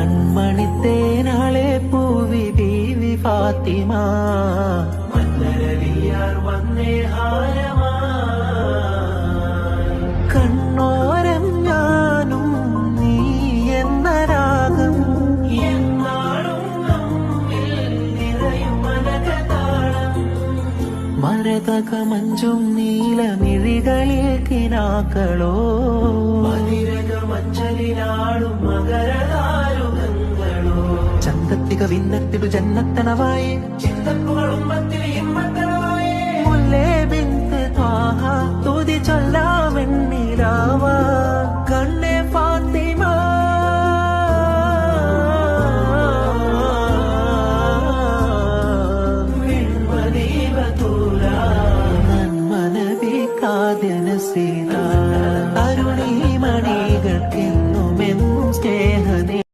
കൺമണിത്തേനാളെ പൂവി ബീവി ഫാത്തിമ മന്നരലിയാർ വന്നേ ഹാരമാ കണ്ണോരം ഞാനും നീ എന്ന രാഗം എന്നാളും നമ്മിൽ നിറയും മനകതാളം മരതക മഞ്ചും നീലമിഴികളിൽ കിനാക്കളോ മതിരക മഞ്ചലിനാടും മകരതാരുകങ്ങളോ ചന്തത്തിക വിന്നത്തിടു ജന്നത്തണവായി ചിന്തപ്പുകളും മുല്ലേ ബിന്ത് ത്വാഹ തുതി ചൊല്ലാമെന്നിരാവാ